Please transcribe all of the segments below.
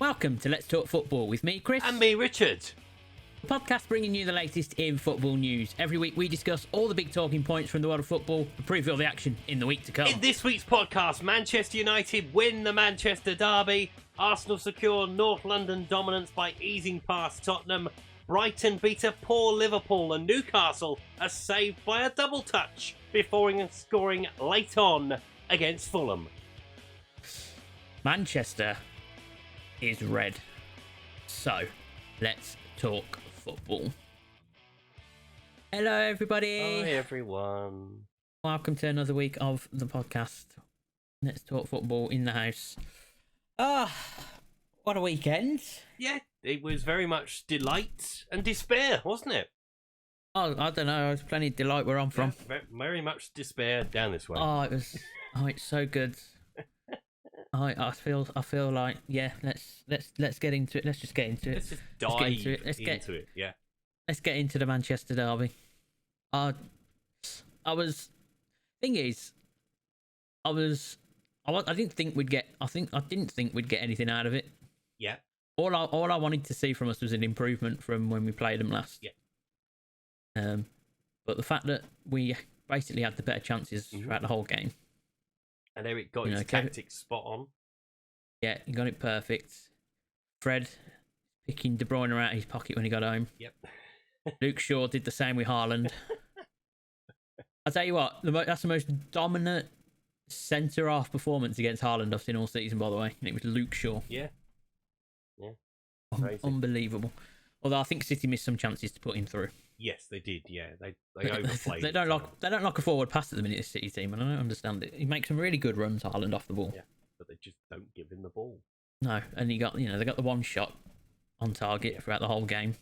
Welcome to Let's Talk Football with me, Chris. And me, Richard. A podcast bringing you the latest in football news. Every week we discuss all the big talking points from the world of football and preview all the action in the week to come. In this week's podcast, Manchester United win the Manchester Derby. Arsenal secure North London dominance by easing past Tottenham. Brighton beat a poor Liverpool, and Newcastle are saved by a double touch before scoring late on against Fulham. Manchester is red. So, let's talk football. Hello, everybody. Hi, everyone. Welcome to another week of the podcast. Let's talk football in the house. What a weekend. Yeah, it was very much delight and despair, wasn't it? Oh, I don't know. There's plenty of delight where I'm from. Yeah, very much despair down this way. Oh, it was. Oh, it's so good. I feel like let's get into it. Let's just get into it. Let's just dive into it. Yeah. Let's get into the Manchester Derby. I didn't think we'd get. I didn't think we'd get anything out of it. Yeah. All I wanted to see from us was an improvement from when we played them last. Yeah. But the fact that we basically had the better chances throughout the whole game. And Eric got his tactics spot on. Yeah, he got it perfect. Fred picking De Bruyne out of his pocket when he got home. Yep. Luke Shaw did the same with Haaland. I'll tell you what, that's the most dominant centre-half performance against Haaland I've seen all season, by the way. And it was Luke Shaw. Yeah. Yeah. Unbelievable. Although I think City missed some chances to put him through. Yes, they did. Yeah, they overplayed. They don't like a forward pass at the minute. This City team, and I don't understand it. He makes some really good runs, Haaland, off the ball. Yeah, but they just don't give him the ball. No, and they got the one shot on target throughout the whole game.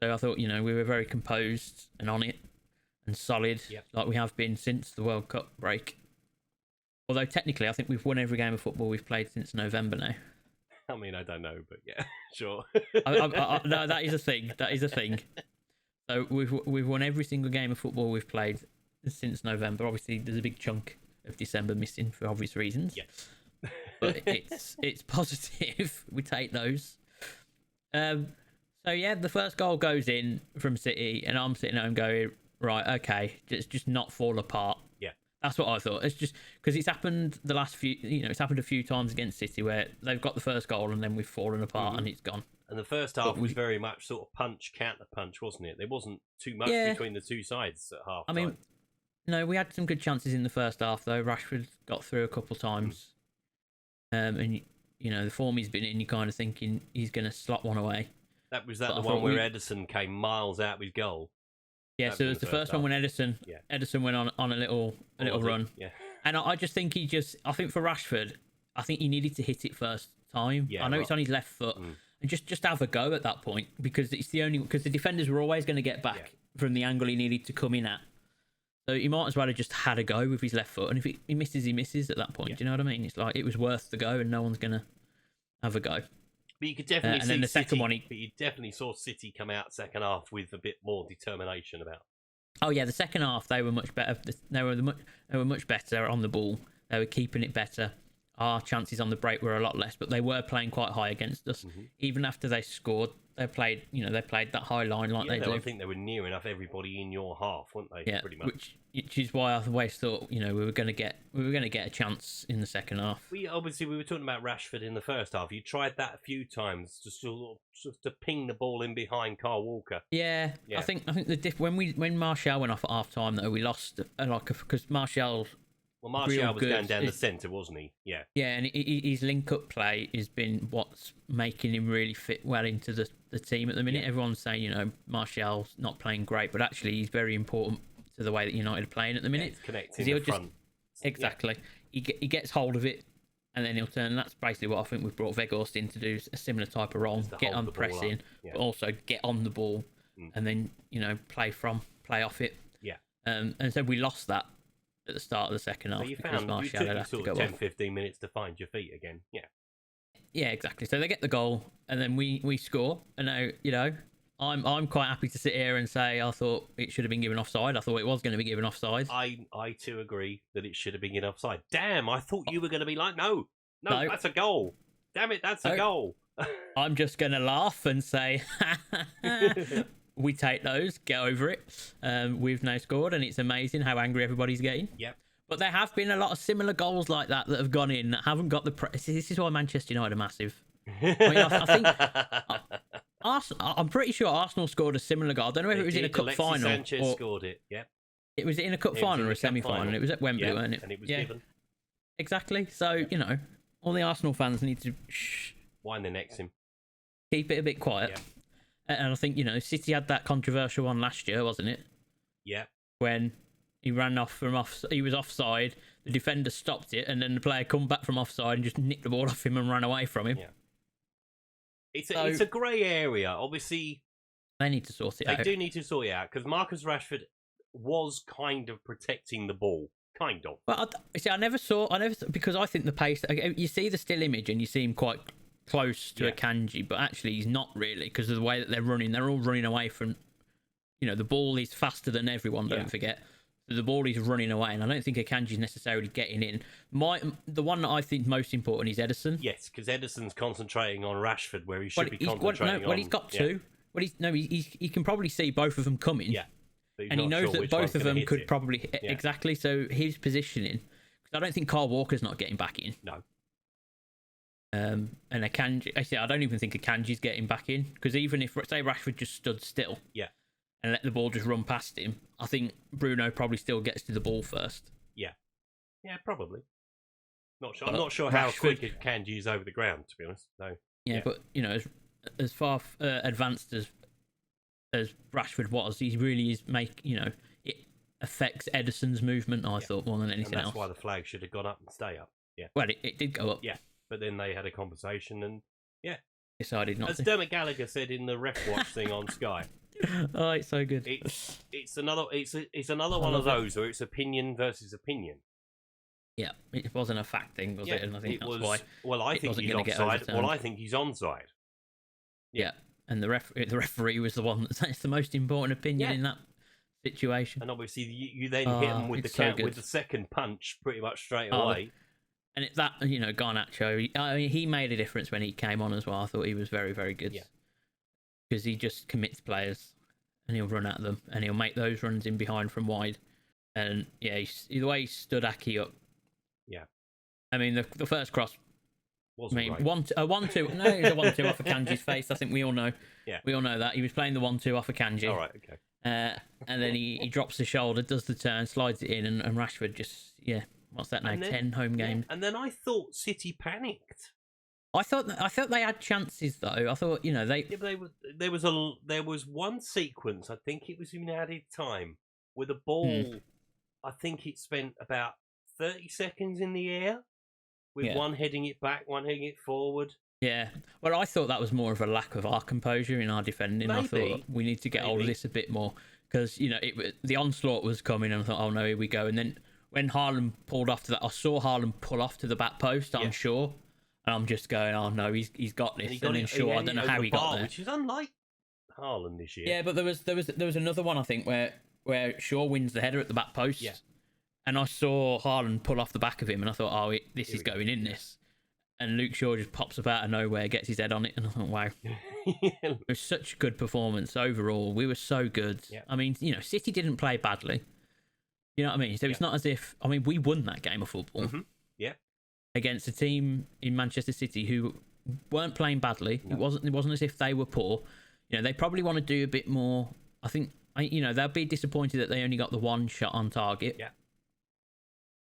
So I thought, we were very composed and on it and solid, like we have been since the World Cup break. Although technically, I think we've won every game of football we've played since November now. I mean, I don't know, but yeah, sure. No, that is a thing. That is a thing. So we've won every single game of football we've played since November. Obviously, there's a big chunk of December missing for obvious reasons. Yes. But it's positive. We take those. So yeah, the first goal goes in from City, and I'm sitting at home going, right, okay, just not fall apart. Yeah. That's what I thought. It's just because it's happened the last few, it's happened a few times against City where they've got the first goal and then we've fallen apart and it's gone. And the first half was very much sort of punch, counter punch, wasn't it? There wasn't too much between the two sides at half time. I mean, no, we had some good chances in the first half, though. Rashford got through a couple of times. And, the form he's been in, you're kind of thinking he's going to slot one away. That was the one where Ederson came miles out with goal. Yeah, so it was the first one when Ederson went on a little run. Yeah. And I just think I think for Rashford, I think he needed to hit it first time. Yeah, I know it's on his left foot. And just have a go at that point because the defenders were always going to get back from the angle he needed to come in at. So he might as well have just had a go with his left foot, and if he misses, he misses at that point. Do you know what I mean? It's like it was worth the go, and no one's going to have a go. But you could definitely see and then the second one, but you definitely saw City come out second half with a bit more determination about. Oh yeah, the second half they were much better. They were much better on the ball. They were keeping it better. Our chances on the break were a lot less, but they were playing quite high against us. Even after they scored, they played that high line like they do. I think they were near enough everybody in your half, weren't they? Yeah, pretty much. Which is why I always thought we were going to get a chance in the second half. We were talking about Rashford in the first half. You tried that a few times to sort of ping the ball in behind Kyle Walker. Yeah. I think when Martial went off at half time though, we lost because Martial. Well, Martial was going down the centre, wasn't he? Yeah. Yeah, and his link-up play has been what's making him really fit well into the team at the minute. Yeah. Everyone's saying, Martial's not playing great, but actually he's very important to the way that United are playing at the minute. He's connecting the front. Exactly. Yeah. He gets hold of it, and then he'll turn. And that's basically what I think we've brought Weghorst in to do, a similar type of role. Get on the pressing, but also get on the ball, and then, play off it. Yeah. And so we lost that at the start of the second half. So you took sort of 10, 15 minutes to find your feet again. Yeah. Yeah, exactly. So they get the goal, and then we score. And now, I'm quite happy to sit here and say I thought it should have been given offside. I thought it was going to be given offside. I too agree that it should have been given offside. Damn, I thought you were going to be like, no, that's a goal. Damn it, that's a goal. I'm just going to laugh and say, we take those, get over it. We've now scored, and it's amazing how angry everybody's getting. Yep. But there have been a lot of similar goals like that have gone in that haven't got the press. This is why Manchester United are massive. I mean, I think I'm pretty sure Arsenal scored a similar goal. I don't know if it was in a cup final. Sanchez scored it. Yeah. It was in a cup final or a semi-final. It was at Wembley, wasn't it? And it was given. Exactly. So all the Arsenal fans need to wind their necks in. Keep it a bit quiet. Yeah. And I think City had that controversial one last year, wasn't it? Yeah. When he ran off he was offside. The defender stopped it, and then the player come back from offside and just nicked the ball off him and ran away from him. Yeah. It's a grey area. Obviously, they need to sort it out. They do need to sort it out because Marcus Rashford was kind of protecting the ball, kind of. But I never saw because I think the pace. You see the still image and you see him quite close to Akanji, but actually he's not really because of the way that they're running. They're all running away from. The ball is faster than everyone. Don't forget. The ball is running away, and I don't think Akanji's necessarily getting in. The one that I think most important is Ederson. Yes, because Ederson's concentrating on Rashford where he should be concentrating on... Well, he's got two. Well, he can probably see both of them coming. Yeah. And he knows that both of them could probably hit. Yeah. Exactly. So his positioning, because I don't think Kyle Walker's not getting back in. No. And Akanji, I don't even think Akanji's getting back in, because even if, say, Rashford just stood still, and let the ball just run past him, I think Bruno probably still gets to the ball first. Yeah, probably. Not sure. I'm not sure how quick Akanji is over the ground, to be honest. No. Yeah, but as far advanced as Rashford was, he really is it affects Ederson's movement. I thought more than anything else. That's why the flag should have gone up and stay up. Yeah. Well, it did go up. Yeah, but then they had a conversation and decided not to. As Dermot Gallagher said in the Ref Watch thing on Sky. Oh, it's so good. It's another one of those where it's opinion versus opinion. Yeah, it wasn't a fact thing, was it? And I think that's why. Well, I think he's offside. Well, I think he's onside. Yeah, and the referee was the one that's the most important opinion in that situation. And obviously, you then hit him with the second punch pretty much straight away. And it's that Garnacho. He made a difference when he came on as well. I thought he was very, very good. Yeah. Because he just commits players, and he'll run at them, and he'll make those runs in behind from wide. And the way he stood Aki up. Yeah. I mean, the first cross. Wasn't right. 1-2. No, it was a 1-2 off of Kanji's face. I think we all know. Yeah. We all know that he was playing the 1-2 off of Kanji. All right. Okay. And then he drops the shoulder, does the turn, slides it in, and Rashford just what's that now? 10 home games. And then I thought City panicked. I thought they had chances though. I thought they. Yeah, but there was one sequence. I think it was in added time with a ball. I think it spent about 30 seconds in the air with one heading it back, one heading it forward. Yeah. Well, I thought that was more of a lack of our composure in our defending. Maybe. I thought we need to get hold of this a bit more because the onslaught was coming, and I thought, oh no, here we go. And then when Haaland pulled off to that, I saw Haaland pull off to the back post. I'm sure. And I'm just going, oh no, he's got this. And then I don't know how he got there. Which is unlike Haaland this year. Yeah, but there was another one I think where Shaw wins the header at the back post. Yeah. And I saw Haaland pull off the back of him, and I thought, oh, this is going in this. And Luke Shaw just pops up out of nowhere, gets his head on it, and I thought, wow. It was such a good performance overall. We were so good. Yeah. I mean, City didn't play badly. You know what I mean? So it's not as if, we won that game of football. Mm-hmm. Yeah. Against a team in Manchester City who weren't playing badly. No. It wasn't as if they were poor. They probably want to do a bit more. I think they'll be disappointed that they only got the one shot on target. Yeah.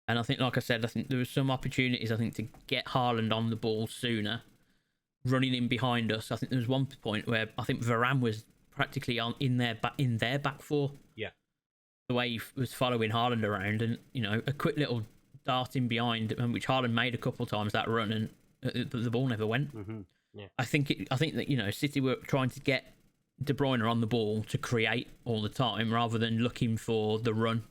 And I think, like I said, there was some opportunities to get Haaland on the ball sooner, running in behind us. I think there was one point where I think Varane was practically in their back four. Yeah. The way he was following Haaland around, and a quick little darting behind, which Haaland made a couple of times that run, and the ball never went. Mm-hmm. Yeah. I think that City were trying to get De Bruyne on the ball to create all the time rather than looking for the run.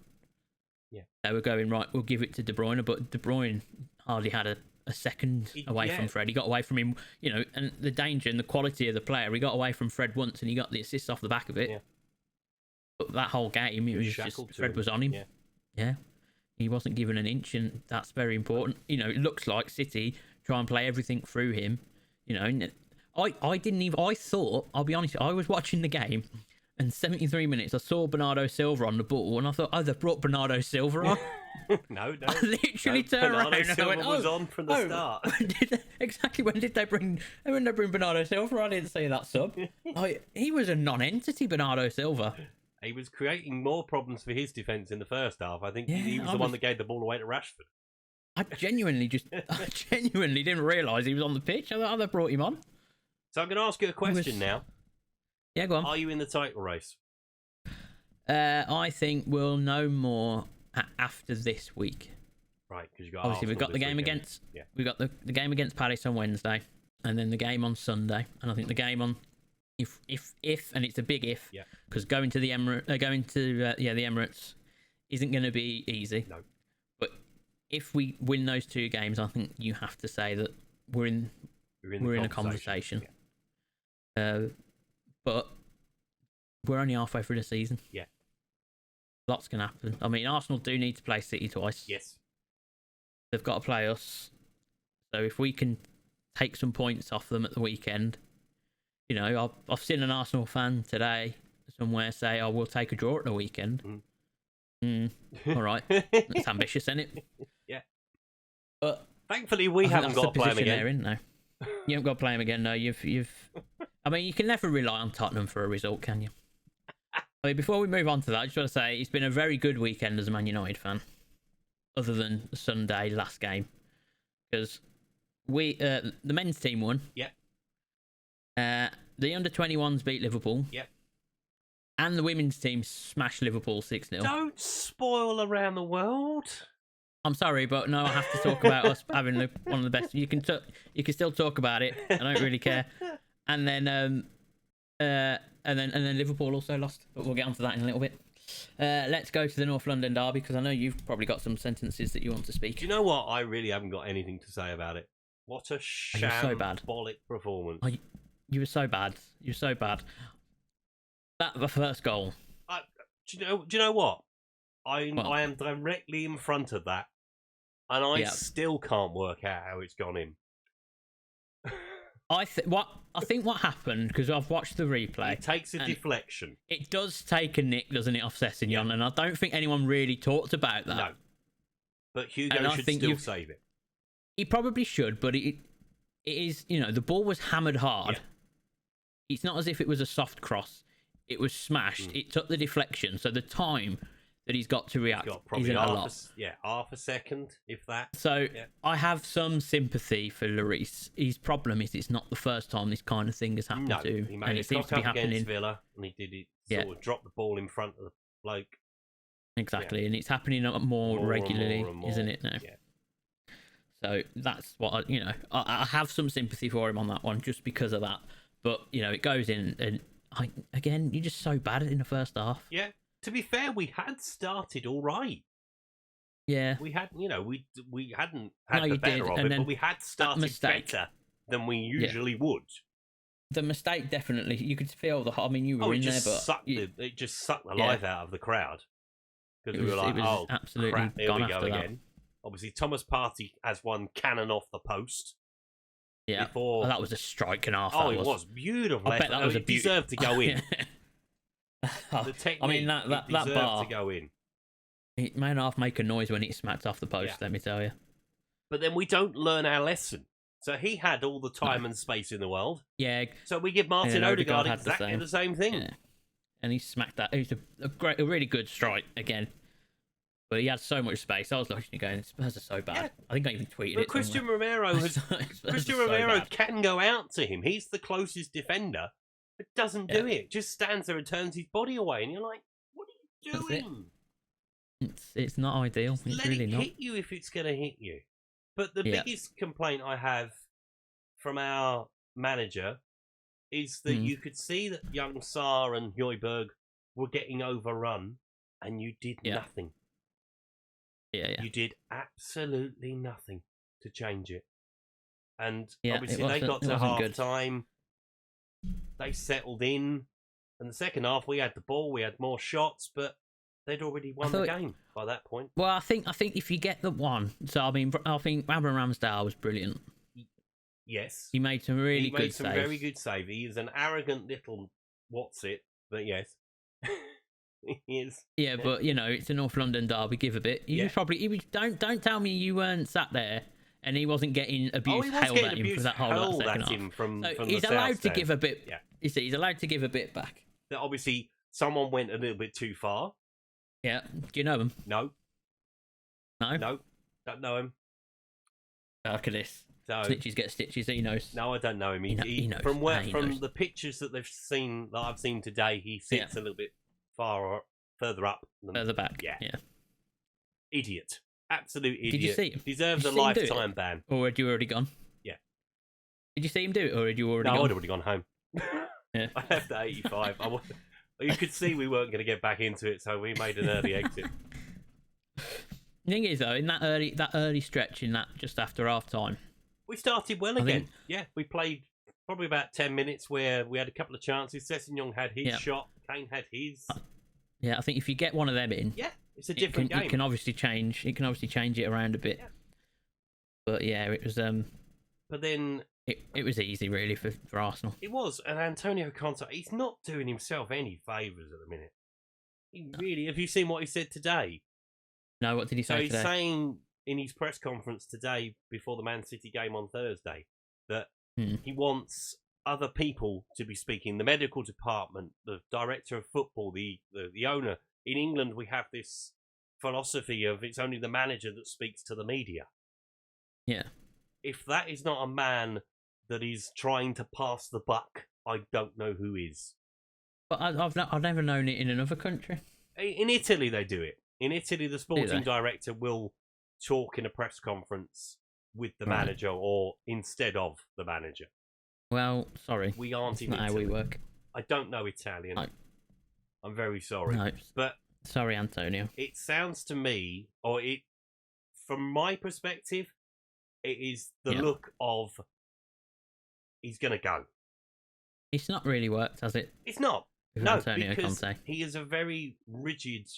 Yeah, they were going right. We'll give it to De Bruyne, but De Bruyne hardly had a second away from Fred. He got away from him, and the danger and the quality of the player. He got away from Fred once, and he got the assist off the back of it. Yeah. But that whole game, it was just Fred was on him. Yeah. He wasn't given an inch, and that's very important. It looks like City try and play everything through him. And I didn't even. I thought, I'll be honest, I was watching the game, and 73 minutes, I saw Bernardo Silva on the ball, and I thought, oh, they've brought Bernardo Silva on. No. I literally turned around and I went, was on from the start. Exactly. When did they bring Bernardo Silva? I didn't see that sub. He was a non-entity, Bernardo Silva. He was creating more problems for his defence in the first half. I think he was the one that gave the ball away to Rashford. I genuinely didn't realise he was on the pitch. I thought, oh, they brought him on. So I'm going to ask you a question now. Yeah, go on. Are you in the title race? I think we'll know more after this week. Right, because you got obviously we've got the game against we got the game against Paris on Wednesday, and then the game on Sunday, and I think the game on if and it's a big if, because going to the Emirates isn't going to be easy. No. But if we win those two games, I think you have to say that we're in a conversation. Yeah. But we're only halfway through the season. Yeah. Lots can happen. I mean, Arsenal do need to play City twice. Yes. They've got to play us. So if we can take some points off them at the weekend, you know, I've seen an Arsenal fan today somewhere say, "Oh, we'll take a draw at the weekend." All right, that's ambitious, isn't it? Yeah. But thancefully, we haven't got to play him again. There, isn't there? You haven't got to play him again. No, you've. I mean, you can never rely on Tottenham for a result, can you? I mean, before we move on to that, I just want to say it's been a very good weekend as a Man United fan, other than the Sunday last game, because the men's team won. Yep. The under-21s beat Liverpool. Yep. And the women's team smashed Liverpool 6-0. Don't spoil around the world. I'm sorry, but no, I have to talk about us having one of the best. You can still talk about it. I don't really care. And then Liverpool also lost, but we'll get onto that in a little bit. Let's go to the North London derby, because I know you've probably got some sentences that you want to speak. Do you know what? I really haven't got anything to say about it. What a shambolic performance. You were so bad. You were so bad. The first goal. Do you know what? I am directly in front of that, and I still can't work out how it's gone in. I think what happened, because I've watched the replay. It takes a deflection. It does take a nick, doesn't it, off Sessegnon? And I don't think anyone really talked about that. No. But Hugo should still save it. He probably should, but it is, you know, the ball was hammered hard. Yeah. It's not as if it was a soft cross. It was smashed. It took the deflection, so the time that he's got to react isn't a lot. Half a second, if that. So I have some sympathy for Lloris. His problem is it's not the first time this kind of thing has happened to him. He made it seems to be happening against Villa, and he did it sort of drop the ball in front of the bloke. Exactly, and it's happening more regularly, isn't it now? Yeah. So that's what I have some sympathy for him on that one, just because of that. But it goes in, and again, you're just so bad in the first half. Yeah. To be fair, we had started all right. Yeah. We had, we hadn't had the better of it, but we had started better than we usually would. The mistake, definitely. You could feel you were in there, but it just sucked the life out of the crowd. Because we were like, absolutely crap, here we go again. That. Obviously, Thomas Partey has one cannon off the post. Yeah. That was a strike and a half. It was beautiful. I bet that was deserved to go in. The technique, that bar to go in. It may not make a noise when it smacked off the post. Let me tell you. But then we don't learn our lesson. So he had all the time and space in the world. Yeah. So we give Martin Odegaard exactly the same thing. Yeah. And he smacked that. It was a really good strike again. But he had so much space. I was looking going, Spurs are so bad. Yeah. I think I even tweeted it. Christian Romero can go out to him. He's the closest defender. But doesn't do it. Just stands there and turns his body away, and you're like, "What are you doing?" It's not ideal. Just let it hit you if it's going to hit you. But the biggest complaint I have from our manager is that you could see that young Sarr and Højbjerg were getting overrun, and you did nothing. Yeah. You did absolutely nothing to change it. And obviously they got to half time. They settled in, and the second half we had the ball, we had more shots, but they'd already won the game by that point. Well, I think if you get the one, so I think Aaron Ramsdale was brilliant. Yes. He made some really good saves. Very good save. He is an arrogant little but yes. He is. Yeah, but it's a North London derby. Give a bit. He was don't tell me you weren't sat there and he wasn't getting abuse hailed at him for that whole second half. From he's the allowed south to stand. give a bit. Yeah. You see, he's allowed to give a bit back. That obviously someone went a little bit too far. Yeah. Do you know him? No. No. No. Don't know him. Look at this. So, Snitches get stitches. He knows. No, I don't know him. He knows. From the pictures that I've seen today, he sits a little bit further up. Further back. Yeah. Yeah. Idiot. Absolute idiot. Did you see him? Deserves a lifetime ban. Or had you already gone? Yeah. Did you see him do it, or had you already gone? No, I'd already gone home. Yeah. I left at 85. You could see we weren't going to get back into it, so we made an early exit. The thing is, though, in that early stretch, in that just after half time, we started well again. Yeah, we played probably about 10 minutes where we had a couple of chances. Sessegnon had his shot. Kane had his. Yeah, I think if you get one of them in, it's a different game. It can obviously change. It can obviously change it around a bit. Yeah. But yeah, it was. But then it was easy really for Arsenal. It was, and Antonio Conte, he's not doing himself any favours at the minute. He really. Have you seen what he said today? No, what did he say today? So he's saying in his press conference today before the Man City game on Thursday that he wants other people to be speaking. The medical department, the director of football, the owner. In England, we have this philosophy of it's only the manager that speaks to the media. Yeah. If that is not a man that is trying to pass the buck, I don't know who is. But I've never known it in another country. In Italy, they do it. In Italy, the sporting director will talk in a press conference with the manager or instead of the manager. Well, sorry. We aren't in Italy. Not how we work. I don't know Italian. No. I'm very sorry. No. But sorry, Antonio. It sounds to me, from my perspective, it is the look of he's going to go. It's not really worked, has it? It's not. With Antonio Conte. He is a very rigid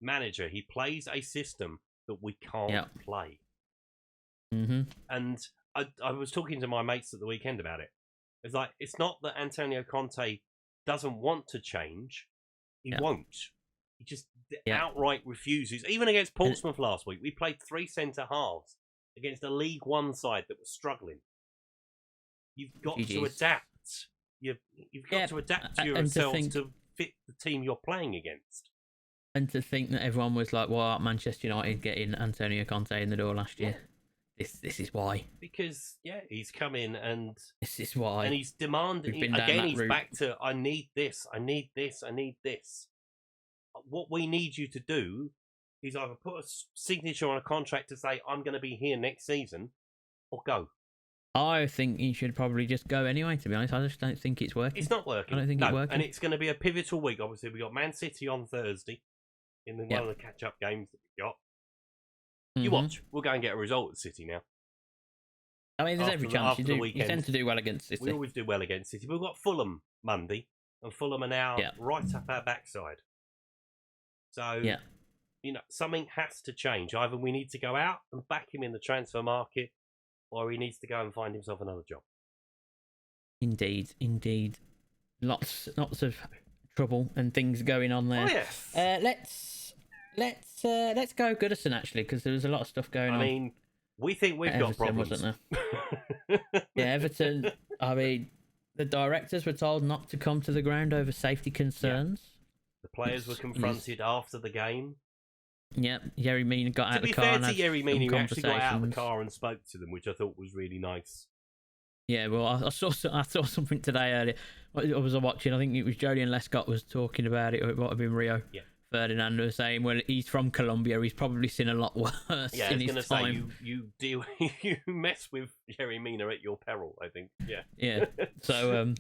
manager. He plays a system that we can't play. Mm-hmm. And I was talking to my mates at the weekend about it. It's like, it's not that Antonio Conte doesn't want to change. He won't. He just outright refuses. Even against Portsmouth last week, we played 3 centre halves against a League One side that was struggling. You've got to adapt. You've got to adapt to yourselves to fit the team you're playing against. And to think that everyone was like, "Well, aren't Manchester United getting Antonio Conte in the door last year? This is why." Because he's come in and this is why, and he's demanding again. He's back to I need this, I need this, I need this. What we need you to do is either put a signature on a contract to say I'm going to be here next season, or go. I think he should probably just go anyway, to be honest. I just don't think it's working. It's not working. I don't think it's working. And it's going to be a pivotal week. Obviously, we got Man City on Thursday in one of the catch-up games that we got. You watch. We'll go and get a result at City now. I mean, there's every chance you tend to do well against City. We always do well against City. We've got Fulham Monday, and Fulham are now right up our backside. So, something has to change. Either we need to go out and back him in the transfer market, or he needs to go and find himself another job. Indeed. Lots of trouble and things going on there. Oh, yes. Let's go Goodison, actually, because there was a lot of stuff going on. I mean, we think we've got problems. Wasn't there? Everton. I mean, the directors were told not to come to the ground over safety concerns. Yeah. The players were confronted after the game. Yeah, Yerry Mina got out of the car. To be fair to Yerry Mina, he actually got out of the car and spoke to them, which I thought was really nice. Yeah, well, I saw something today earlier. What was I watching? I think it was Jody and Lescott was talking about it, or it might have been Rio. Yeah. Ferdinand was saying, well, he's from Colombia. He's probably seen a lot worse in his time. You mess with Yerry Mina at your peril, I think. Yeah. Yeah. So,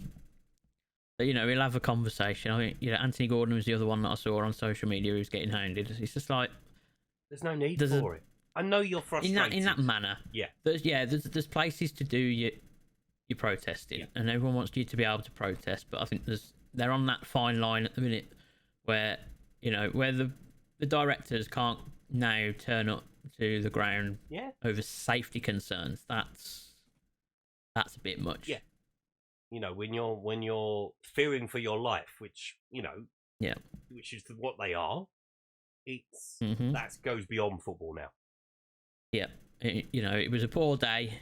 we'll have a conversation. I think, Anthony Gordon was the other one that I saw on social media who was getting hounded. It's just like... There's no need for it. I know you're frustrated. In that manner. Yeah. There's places to do your protesting, and everyone wants you to be able to protest, but I think they're on that fine line at the minute where, where the directors can't now turn up to the ground over safety concerns. That's that's a bit much. Yeah. You know, when you're fearing for your life, which, you know, yeah, which is what they are, it's that goes beyond football now. Yeah, you know, it was a poor day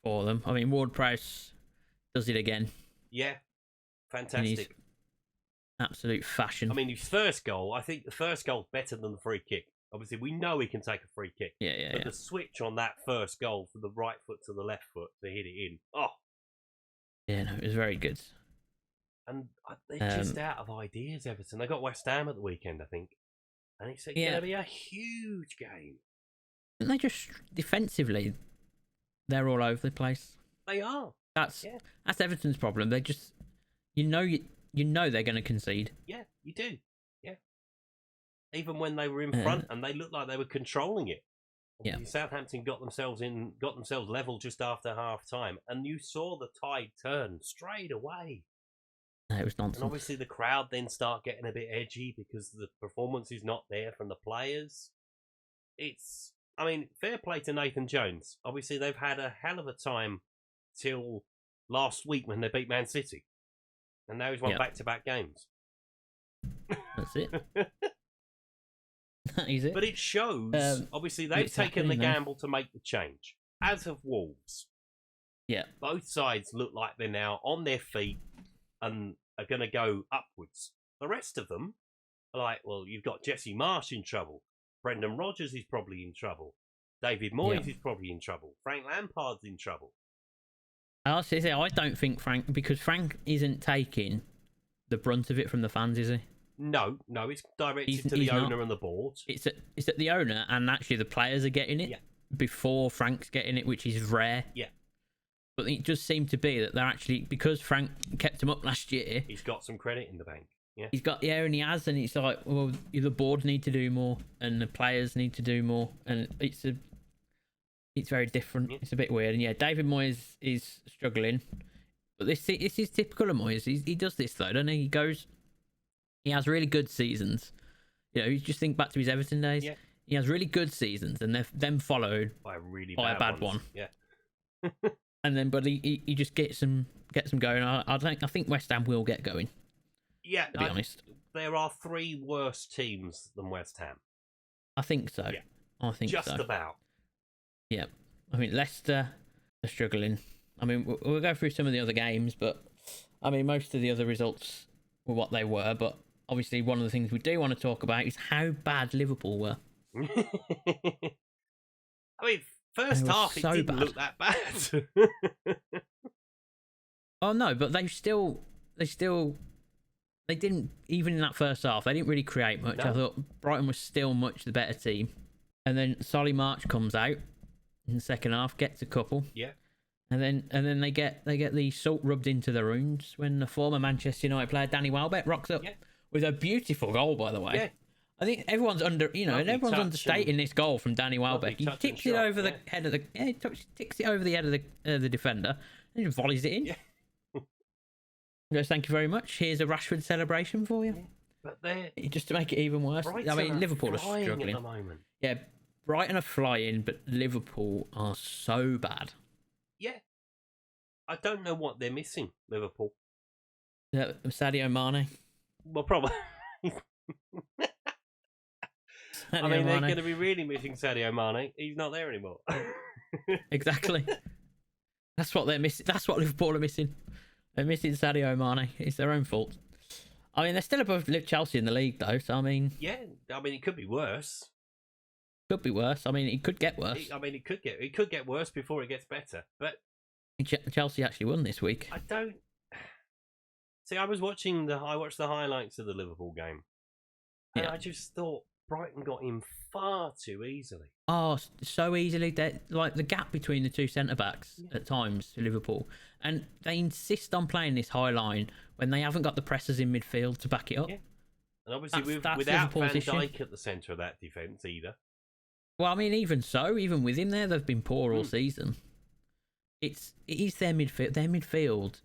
for them. I mean, Ward-Prowse does it again. Yeah, fantastic. Absolute fashion. I mean, his first goal, I think the first goal's better than the free kick. Obviously, we know he can take a free kick. Yeah. But the switch on that first goal from the right foot to the left foot to hit it in. Oh. Yeah, no, it was very good. And they're just out of ideas, Everton. They got West Ham at the weekend, I think. And it's going to be a huge game. And they just, defensively, they're all over the place. They are. That's Everton's problem. They just, you know they're going to concede. Yeah, you do. Yeah. Even when they were in front and they looked like they were controlling it. Yeah. Southampton got themselves level just after half time, and you saw the tide turn straight away. No, it was nonsense. And obviously the crowd then start getting a bit edgy because the performance is not there from the players. I mean, fair play to Nathan Jones. Obviously they've had a hell of a time till last week when they beat Man City. And now he's won back-to-back games. That's it. That is it. But it shows, obviously, they've taken the gamble to make the change, as have Wolves. Yeah. Both sides look like they're now on their feet and are going to go upwards. The rest of them are like, well, you've got Jesse Marsh in trouble. Brendan Rodgers is probably in trouble. David Moyes is probably in trouble. Frank Lampard's in trouble. I don't think because Frank isn't taking the brunt of it from the fans, is he? No, it's directed to the owner and the board. It's at the owner, and actually the players are getting it before Frank's getting it, which is rare. Yeah. But it does seem to be that they're actually, because Frank kept him up last year. He's got some credit in the bank. Yeah. He's got, and he has, and it's like, well, the board need to do more, and the players need to do more, and it's very different. Yeah. It's a bit weird, and David Moyes is struggling, but this is typical of Moyes. He does this though, doesn't he? He has really good seasons. You know, you just think back to his Everton days. Yeah. He has really good seasons, and they're then followed by a bad one. Yeah. And then, but he just gets them going. I think West Ham will get going. Yeah, to be honest, there are 3 worse teams than West Ham. I think so. Yeah. I think just about. Yeah, I mean Leicester are struggling. I mean we'll go through some of the other games, but I mean most of the other results were what they were. But obviously, one of the things we do want to talk about is how bad Liverpool were. I mean, first half it didn't look that bad. Oh no, but they didn't, even in that first half, they didn't really create much. No. I thought Brighton was still much the better team. And then Solly March comes out in the second half, gets a couple. Yeah. And then they get the salt rubbed into their wounds when the former Manchester United player Danny Welbeck rocks up with a beautiful goal, by the way. Yeah. I think everyone's understating this goal from Danny Welbeck. He tips it over the head of the ticks it over the head of the defender and he volleys it in. Yeah. Yes, thank you very much. Here's a Rashford celebration for you. But just to make it even worse. Brighton, I mean, Liverpool are struggling at the moment. Yeah, Brighton are flying, but Liverpool are so bad. Yeah, I don't know what they're missing. Liverpool. Sadio Mane. Well, probably. They're going to be really missing Sadio Mane. He's not there anymore. Exactly. That's what they're missing. That's what Liverpool are missing. They're missing Sadio Mane. It's their own fault. I mean, they're still above Chelsea in the league, though. So I mean, it could be worse. Could be worse. I mean, it could get worse. It could get worse before it gets better. But Chelsea actually won this week. I don't see. I watched the highlights of the Liverpool game, and I just thought Brighton got in far too easily. Oh, so easily. Like the gap between the two centre backs at times for Liverpool, and they insist on playing this high line when they haven't got the pressers in midfield to back it up. Yeah. And obviously, without Van Dijk at the centre of that defence either. Well, I mean, even with him there, they've been poor all season. It is their midfield. Their midfield,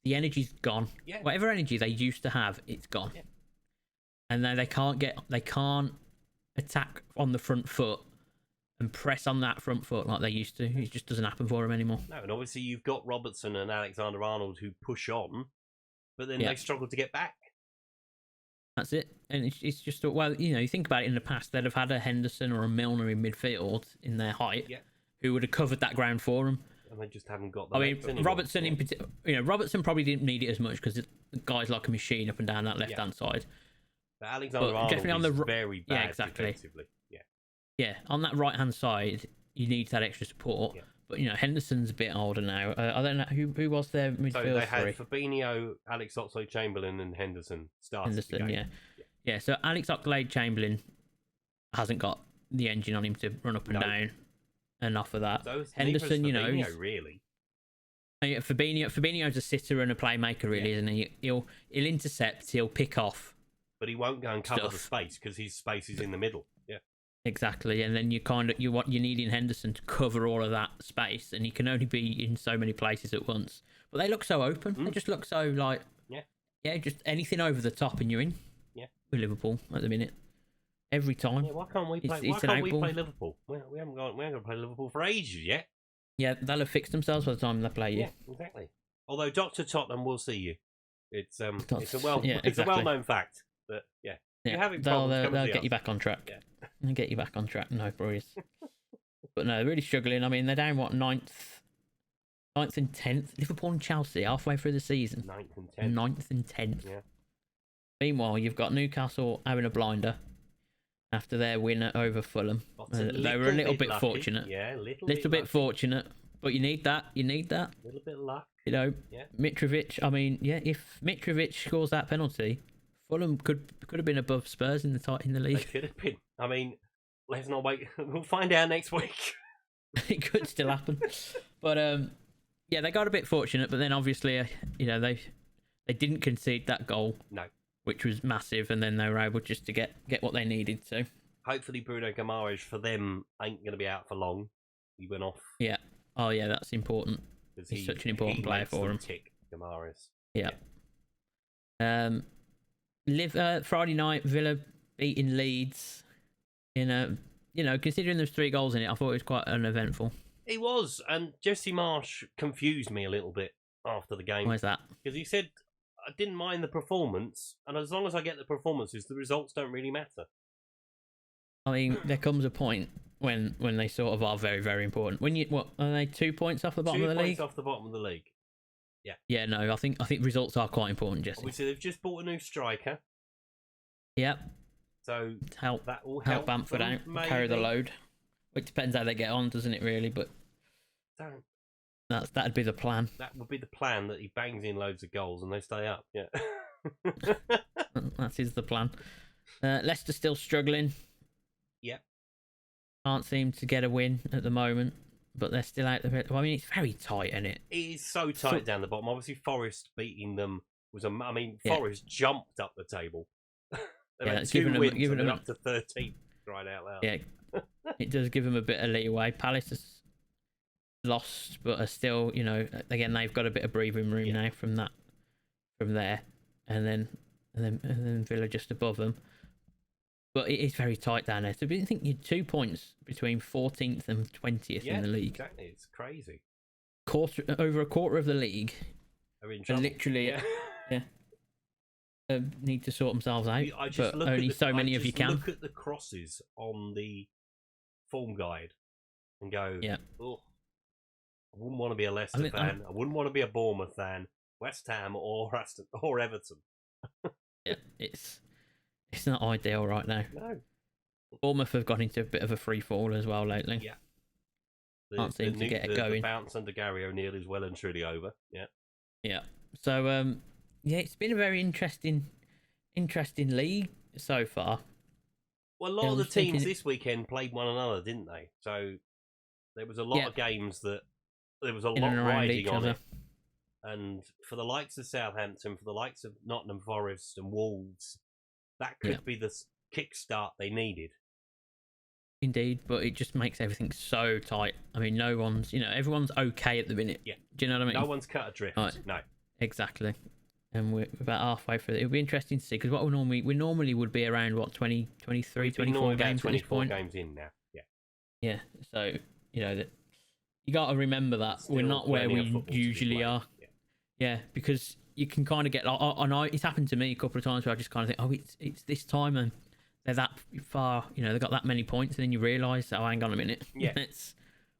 the energy's gone. Yeah. Whatever energy they used to have, it's gone. Yeah. And then they can't attack on the front foot and press on that front foot like they used to. It just doesn't happen for them anymore. No, and obviously you've got Robertson and Alexander-Arnold who push on, but then they struggle to get back. That's it. And it's just, well, you think about it, in the past, they'd have had a Henderson or a Milner in midfield in their height who would have covered that ground for them. And they just haven't got the Robertson in particular, Robertson probably didn't need it as much because the guy's like a machine up and down that left-hand side. But Alexander-Arnold is very bad defensively. Yeah, on that right-hand side, you need that extra support. Yeah. But, Henderson's a bit older now. I don't know, who was their midfield? So they had Fabinho, Alex Oxlade-Chamberlain and Henderson started the game. Yeah, so Alex Oxlade-Chamberlain hasn't got the engine on him to run up and down enough of that. So Henderson, Fabinho, really. Fabinho's a sitter and a playmaker, really, isn't he? He'll intercept, he'll pick off. But he won't go and cover the space because his space is in the middle. Yeah. Exactly, and then you need in Henderson to cover all of that space, and he can only be in so many places at once. But they look so open. They just look so like just anything over the top, and you're in. Yeah, with Liverpool at the minute, every time. Yeah, why can't we play? Why can't we play Liverpool? We haven't got to play Liverpool for ages yet. Yeah, they'll have fixed themselves by the time they play you. Yeah, exactly. Although Dr. Tottenham will see you. It's a well-known fact that you're having problems. They'll get you back on track. Yeah. And get you back on track, no worries. But no, they're really struggling. I mean, they're down ninth and 10th. Liverpool and Chelsea halfway through the season. 9th and 10th. Yeah. Meanwhile, you've got Newcastle having a blinder after their win over Fulham. They were a little bit lucky. Fortunate. Yeah, a little bit fortunate. But you need that. A little bit of luck. Mitrovic. I mean, if Mitrovic scores that penalty, Fulham could have been above Spurs in the league. They could have been. I mean, let's not wait. We'll find out next week. It could still happen. But they got a bit fortunate. But then obviously, they didn't concede that goal. No. Which was massive, and then they were able just to get what they needed to. Hopefully, Bruno Guimaraes for them ain't going to be out for long. He went off. Yeah. Oh yeah, that's important. He's such an important player for him. Tick Guimaraes. Yeah. Friday night, Villa beating Leeds considering there's 3 goals in it, I thought it was quite uneventful. It was, and Jesse Marsh confused me a little bit after the game. Why's that? Because he said, I didn't mind the performance, and as long as I get the performances, the results don't really matter. I mean, there comes a point when they sort of are very, very important. When what are they, 2 points off the bottom of the league? 2 points off the bottom of the league. Yeah. Yeah, no, I think results are quite important, Jesse. Obviously, they've just bought a new striker. Yep. So that will help Bamford out, carry the load. It depends how they get on, doesn't it? Really, but that'd be the plan. That would be the plan, that he bangs in loads of goals and they stay up. Yeah. That is the plan. Leicester still struggling. Yep. Can't seem to get a win at the moment, but they're still out there. Well, I mean, it's very tight, isn't it? It is so tight down the bottom. Obviously, Forest beating them was Forest jumped up the table. It's given them up to 13th, right out loud. Yeah, it does give them a bit of leeway. Palace has lost, but are still, again, they've got a bit of breathing room now from there, and then Villa just above them. But it is very tight down there. So I think you're 2 points between 14th and 20th in the league. Exactly, it's crazy. Over a quarter of the league are in trouble. Literally, need to sort themselves out, but only so many of you can. Look at the crosses on the form guide and go, oh, I wouldn't want to be a Leicester fan. I wouldn't want to be a Bournemouth fan, West Ham or Everton. Yeah, it's not ideal right now. No. Bournemouth have got into a bit of a free fall as well lately. Yeah. Can't seem to get it going. The bounce under Gary O'Neill is well and truly over. Yeah. Yeah. So, it's been a very interesting league so far. Well, a lot of the teams this weekend played one another, didn't they? So there was a lot of games that there was a lot riding on it. And for the likes of Southampton, for the likes of Nottingham Forest and Wolves, that could be the kickstart they needed. Indeed, but it just makes everything so tight. I mean, no one's, everyone's okay at the minute. Yeah. Do you know what I mean? No one's cut adrift. Right. No. Exactly. And we're about halfway through it. It'll be interesting to see, because what we normally would be around 20, 23, 24 games at this point. 24 games in now. Yeah. Yeah, so that you got to remember that we're not where we usually are. Yeah, because you can kind of get like, it's happened to me a couple of times where I just kind of think, oh, it's this time and they're that far, they've got that many points, and then you realise, oh, hang on a minute, let's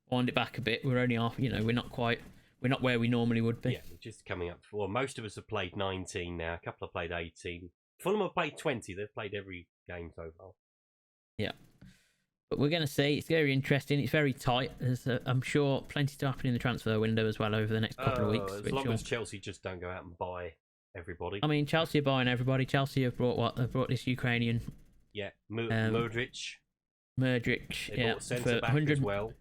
wind it back a bit. We're only off, we're not where we normally would be. Yeah, we're just coming up. Well, most of us have played 19 now. A couple have played 18. Fulham have played 20. They've played every game so far. Yeah. But we're going to see. It's very interesting. It's very tight. There's, I'm sure, plenty to happen in the transfer window as well over the next couple of weeks. As long as Chelsea just don't go out and buy everybody. I mean, Chelsea are buying everybody. Chelsea have brought what? They've brought this Ukrainian. Yeah, Mudryk. Yeah, for 100 as well.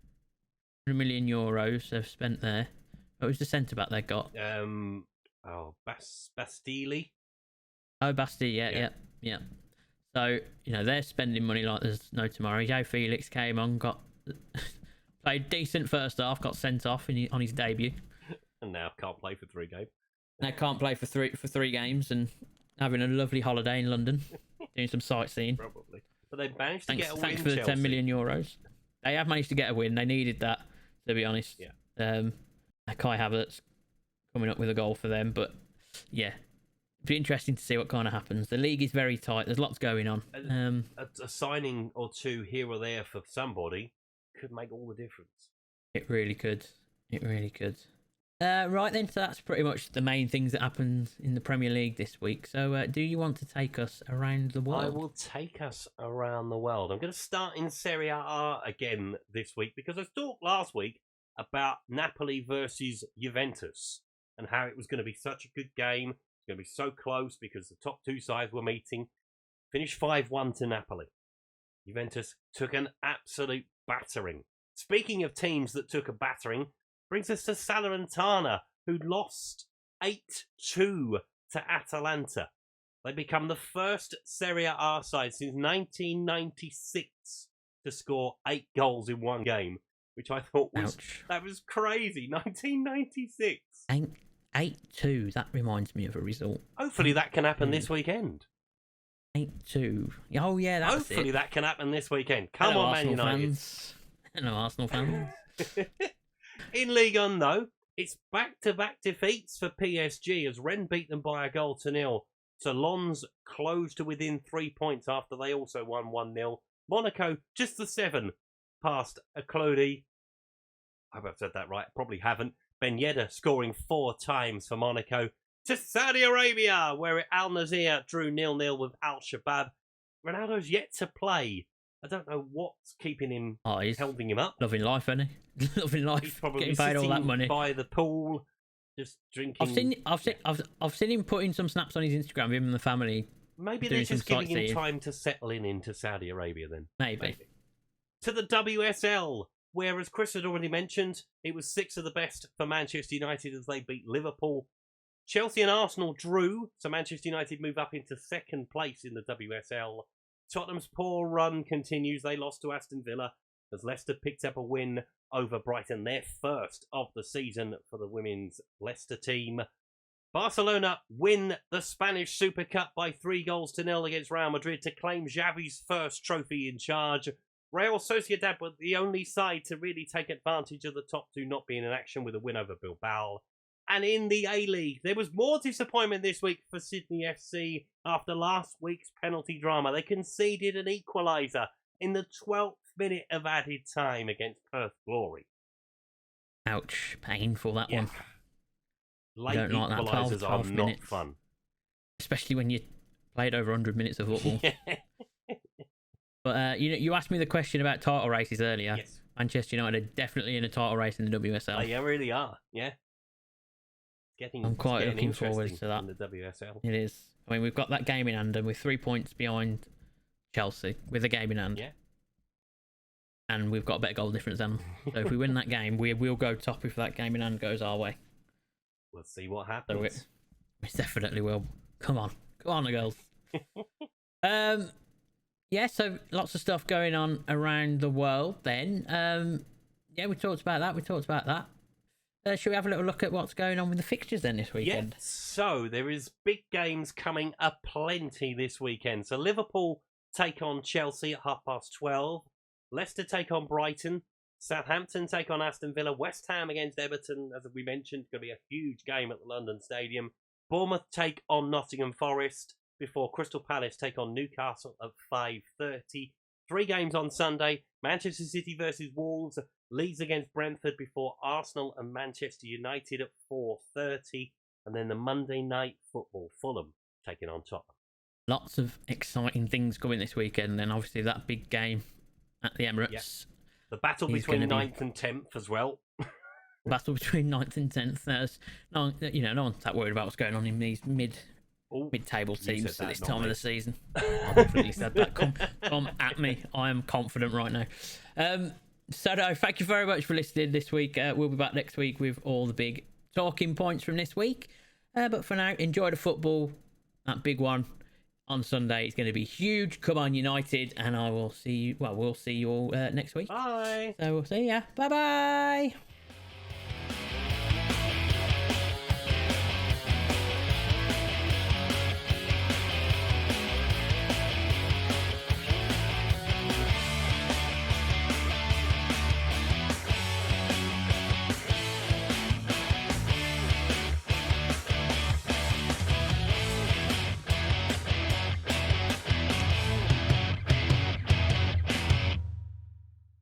100 million euros they've spent there. What was the centre back they got? Bastille. Oh, Bastille. Yeah. So, they're spending money like there's no tomorrow. Joe Felix came on, played decent first half, got sent off on his debut. And now can't play for 3 games. Now can't play for three games and having a lovely holiday in London, doing some sightseeing. Probably. But they managed to get a win, Thanks for the 10 million euros. They have managed to get a win. They needed that, to be honest. Yeah. Kai Havertz coming up with a goal for them. But, yeah. It'd be interesting to see what kind of happens. The league is very tight. There's lots going on. A signing or two here or there for somebody could make all the difference. It really could. Right then, so that's pretty much the main things that happened in the Premier League this week. So do you want to take us around the world? I will take us around the world. I'm going to start in Serie A again this week because I talked last week about Napoli versus Juventus and how it was going to be such a good game. It's going to be so close because the top 2 sides were meeting. Finished 5-1 to Napoli. Juventus took an absolute battering. Speaking of teams that took a battering, brings us to Salernitana, who lost 8-2 to Atalanta. They become the first Serie A side since 1996 to score 8 goals in one game, which I thought was crazy. 1996. 8-2. That reminds me of a result. Hopefully that can happen this weekend. 8-2. Oh yeah, that's Hopefully it. that can happen this weekend. Come on, Man United. Hello, Arsenal fans. In Ligue 1, though, it's back-to-back defeats for PSG as Rennes beat them by a goal to 0. So Lens closed to within 3 points after they also won 1-0. Monaco, just the 7, past Claudi. I hope I've said that right. Probably haven't. Ben Yedder scoring 4 times for Monaco. To Saudi Arabia, where Al Nazir drew 0-0 with Al Shabab. Ronaldo's yet to play. I don't know what's keeping him, holding him up. Loving life, isn't he? Loving life. He's probably getting paid all that money by the pool, just drinking. I've seen him putting some snaps on his Instagram, him and the family. Maybe they're just giving him time to settle into Saudi Arabia then. Maybe. To the WSL, where, as Chris had already mentioned, it was 6 of the best for Manchester United as they beat Liverpool. Chelsea and Arsenal drew, so Manchester United move up into 2nd place in the WSL. Tottenham's poor run continues. They lost to Aston Villa as Leicester picked up a win over Brighton, their first of the season for the women's Leicester team. Barcelona win the Spanish Super Cup by 3-0 against Real Madrid to claim Xavi's first trophy in charge. Real Sociedad were the only side to really take advantage of the top 2 not being in action with a win over Bilbao. And in the A-League, there was more disappointment this week for Sydney FC after last week's penalty drama. They conceded an equaliser in the 12th minute of added time against Perth Glory. Ouch. Painful, that one. Late equalisers are not fun. Especially when you played over 100 minutes of football. But you asked me the question about title races earlier. Yes. Manchester United are definitely in a title race in the WSL. They really are, yeah. I'm quite looking forward to that. In the WSL. It is. I mean, we've got that game in hand and we're 3 points behind Chelsea with a game in hand. Yeah. And we've got a better goal difference than them. So if we win that game, we'll go top if that game in hand goes our way. We'll see what happens. So we definitely will. Come on, the girls. Yeah, so lots of stuff going on around the world then. Yeah, we talked about that. Should we have a little look at what's going on with the fixtures then this weekend? Yeah, so there is big games coming aplenty this weekend. So Liverpool take on Chelsea at 12:30. Leicester take on Brighton. Southampton take on Aston Villa. West Ham against Everton, as we mentioned, going to be a huge game at the London Stadium. Bournemouth take on Nottingham Forest before Crystal Palace take on Newcastle at 5:30. 3 games on Sunday. Manchester City versus Wolves. Leeds against Brentford before Arsenal and Manchester United at 4:30. And then the Monday night football, Fulham taking on Tottenham. Lots of exciting things coming this weekend. And obviously that big game at the Emirates. Yeah. The battle between 9th and 10th as well. Battle between 9th and 10th. There's no one's that worried about what's going on in these mid-table teams at this time of the season. I definitely said that. Come at me. I am confident right now. So no, thank you very much for listening this week. We'll be back next week with all the big talking points from this week. But for now, enjoy the football. That big one on Sunday is going to be huge. Come on, United, and I will see you. Well, we'll see you all next week. Bye. So we'll see ya. Bye bye.